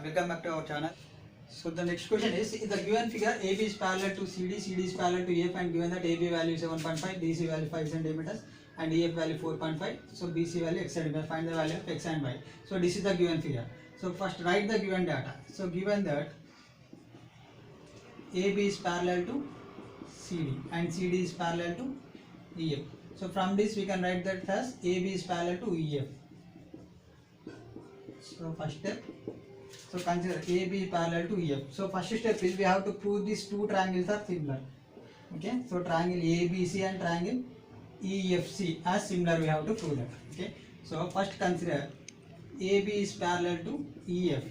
Welcome back to our channel. So the next question is, in the given figure AB is parallel to CD, CD is parallel to EF, and given that AB value is 7.5, DC value 5 centimeters, and EF value 4.5. So BC value x centimeters. Find the value of x and y. So this is the given figure. So first write the given data. So given that AB is parallel to CD and CD is parallel to EF. So from this we can write that as AB is parallel to EF. So first step. So consider AB parallel to EF. So first step is we have to prove these two triangles are similar. Okay. So triangle ABC and triangle EFC are similar. We have to prove that. Okay. So first consider AB is parallel to EF.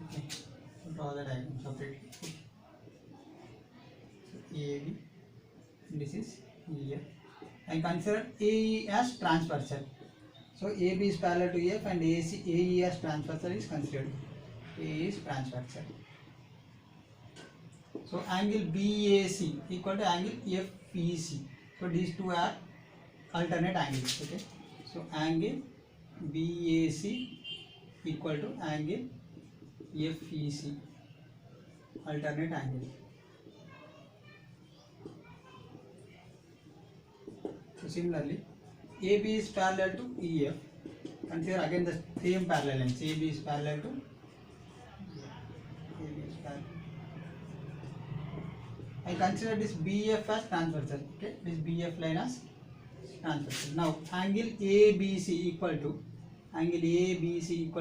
Okay. So draw the diagram separately. Okay. So AB, this is EF, and consider AE as transversal. So AB is parallel to EF and AE as transversal is considered. AE is transversal. So angle BAC equal to angle FEC. So these two are alternate angles. Okay. So angle BAC equal to angle FEC, alternate angle. So similarly, AB is parallel to EF. Consider again the same parallel lines. AB is parallel to AB is parallel. I consider this BF as transversal. Okay, this BF line as transversal. Now angle ABC equal to angle EFC.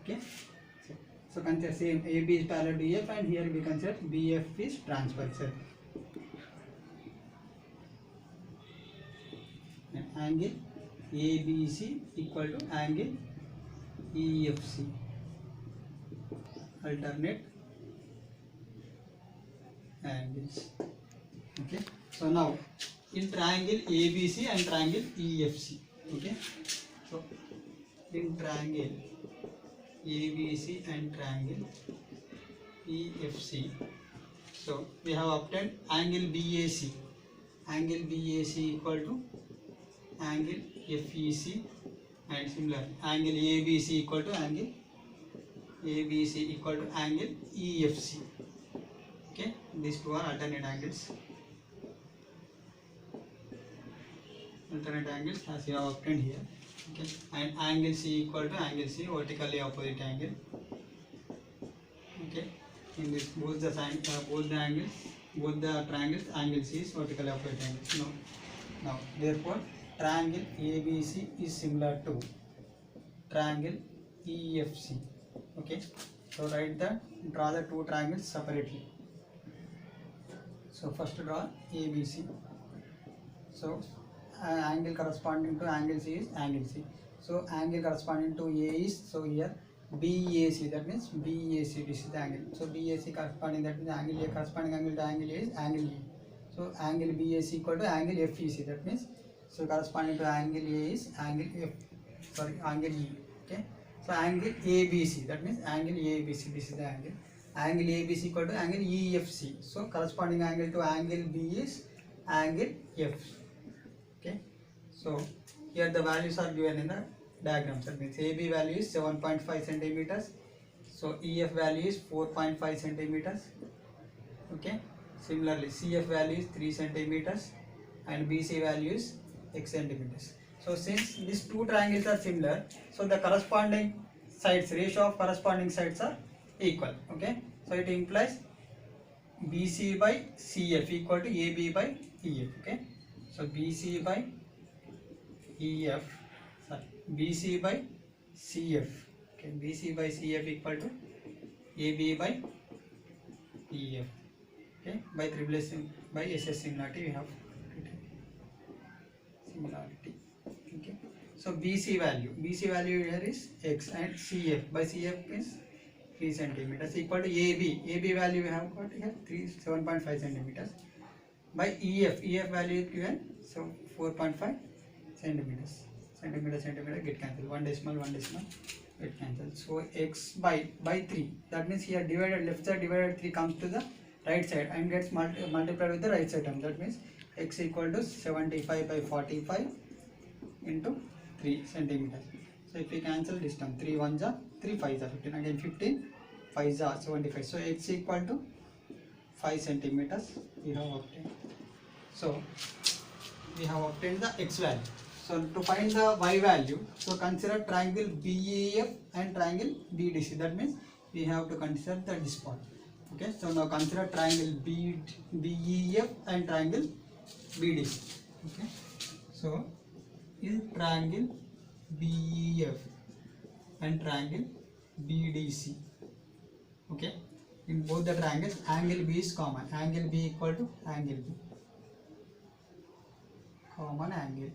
Okay, so consider same AB is parallel to EF, and here we consider BF is transversal. Angle ABC equal to angle EFC, alternate angles. Okay. So now in triangle ABC and triangle EFC. Okay. So in triangle ABC and triangle EFC, so we have obtained angle BAC. Angle BAC equal to angle FEC, and similar angle ABC equal to angle EFC. Okay, these two are alternate angles. Alternate angles as you have obtained here. Okay, and angle C equal to angle C, vertically opposite angle. Okay, in this both the triangles, angle C is vertically opposite angle. Now therefore triangle ABC is similar to triangle EFC. Okay, so draw the two triangles separately. So first draw ABC. So angle corresponding to angle C is angle C. So angle corresponding to A is, so here BAC, that means BAC, this is the angle. So BAC corresponding, that means angle A corresponding angle to angle A is angle E. So angle BAC equal to angle FEC, that means so corresponding to angle A is angle angle E. Okay. So angle ABC, that means angle ABC, this is the angle. Angle ABC equal to angle EFC. So corresponding angle to angle B is angle F. Okay. So here the values are given in the diagram. That means AB value is 7.5 centimeters. So EF value is 4.5 centimeters. Okay. Similarly, CF value is 3 centimeters and BC value is x centimeters. So since these two triangles are similar, so the corresponding sides, ratio of corresponding sides are equal. Okay, so it implies BC by CF equal to AB by EF. Okay, so BC by CF. Okay, BC by CF equal to AB by EF. Okay, by replacing by SS similarity we have similarity. Okay, so BC value here is x, and CF by CF is 3 centimeters equal to AB value we have got here 7.5 centimeters by EF value is given, so 4.5 centimeters. Centimeter get cancelled, one decimal get cancelled. So x by 3, that means here divided, left side divided 3 comes to the right side and gets multiplied with the right side term. That means x equal to 75 by 45 into 3 centimeters. So if we cancel this term, 3 1s are 3 5s are 15, again 15 5s are 75. So x equal to 5 centimeters we have obtained. So we have obtained the x value. So to find the y value, so consider triangle BEF and triangle BDC. That means we have to consider the this point. Okay, so now consider triangle BEF and triangle BDC. Okay, so in triangle BEF and triangle BDC, okay, in both the triangles angle B is common. Angle B equal to angle B, common angle.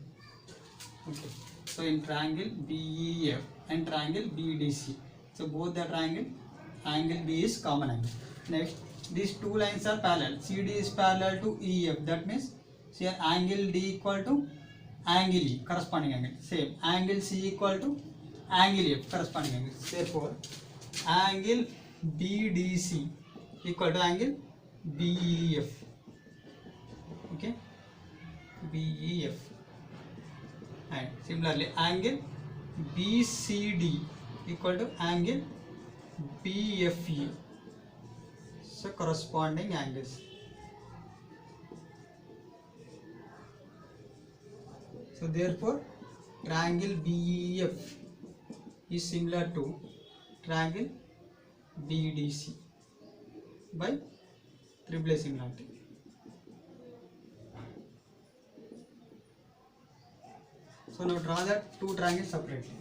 Okay, so in triangle BEF and triangle BDC, so both the triangle angle B is common angle. Next, these two lines are parallel. CD is parallel to EF. That means here angle D equal to angle E, corresponding angle. Same, angle C equal to angle F, corresponding angle. Therefore, angle BDC equal to angle BEF. Okay, BEF. And similarly, angle BCD equal to angle BFE. So corresponding angles. So therefore, triangle BEF is similar to triangle BDC by triple similarity. So now draw the two triangles separately.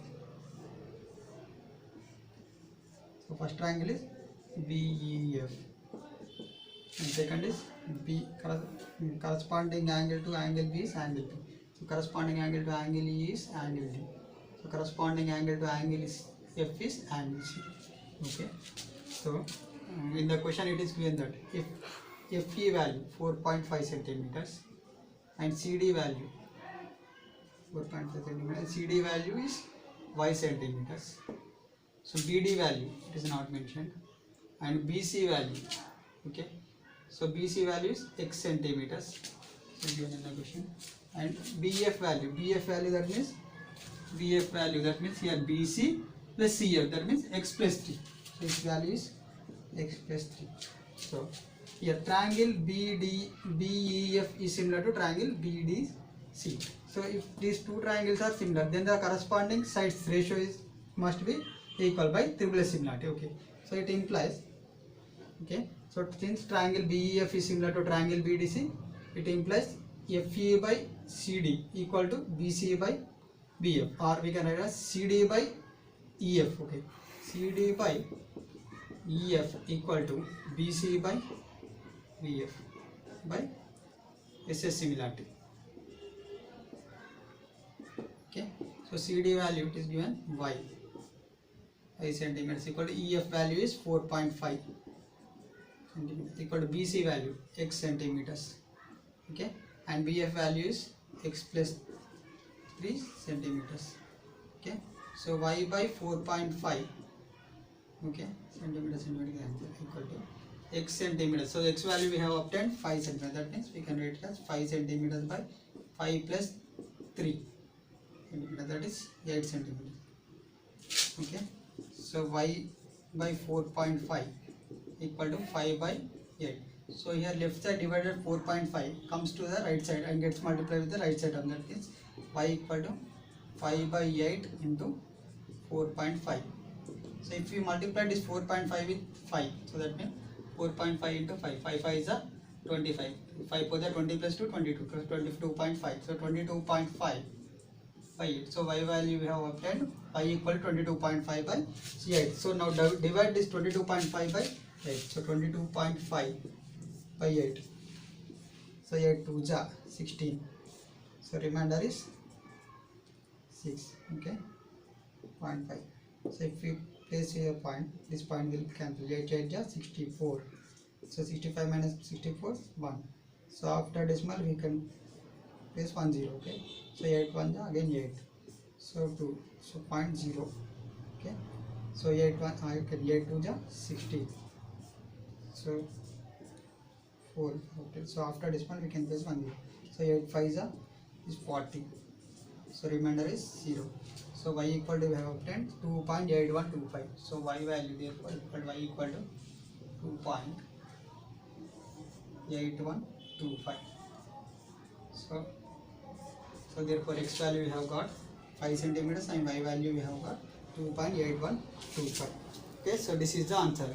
So first triangle is BEF and second is B. Corresponding angle to angle B is angle B. So corresponding angle to angle E is angle D. So corresponding angle to angle is F is angle C. Okay. So in the question it is given that if FE value 4.5 centimeters and CD value 4.5 centimeters, CD value is y centimeters. So BD value it is not mentioned, and BC value, okay, so BC value is x centimeters, so given in the question, and BF value that means here BC plus CF, that means x plus 3. So its value is x plus 3. So here triangle BEF is similar to triangle BDC. So if these two triangles are similar, then the corresponding sides ratio must be equal by triple similarity. Okay, so it implies, okay, so since triangle BEF is similar to triangle BDC, it implies FE by CD equal to BC by BF, or we can write as CD by EF. Okay, CD by EF equal to BC by BF by SS similarity. Okay, so CD value it is given y centimeters equal to EF value is 4.5 centimeters equal to BC value x centimeters. Okay, and BF value is x plus 3 centimeters. Okay, so y by 4.5, okay, centimeters equal to x centimeters. So x value we have obtained 5 centimeters. That means we can write it as 5 centimeters by 5 plus 3 centimeters, that is 8 centimeters. Okay, so y by 4.5 equal to 5 by 8. So here left side divided 4.5 comes to the right side and gets multiplied with the right side term. That means y equal to 5 by 8 into 4.5. So if we multiply this 4.5 with 5, so that means 4.5 into 5. 5 5 is a 25. 5 for the 20 plus 2, 22. 22.5. So 22.5 by 8. So y value we have obtained y equal to 22.5 by 8. So now divide this 22.5 by 8. So 22.5 by 8. So 8 2 ja 16. So remainder is 6. Okay, 0.5. So if we place here point, this point will cancel. 8 8 ja 64. So 65 minus 64 1. So after decimal we can place 1 0. Okay, so 8 1 ja again 8. So 2. So 0.0. Okay, so 8 1 8 2 ja 60. So 4. Okay, so after decimal we can place 1 0. So 8 5 ja is 40. So remainder is 0. So y equal to, we have obtained 2.8125. So y value therefore equal y equal to 2.8125. So therefore x value we have got 5 centimeters and y value we have got 2.8125. Okay, so this is the answer.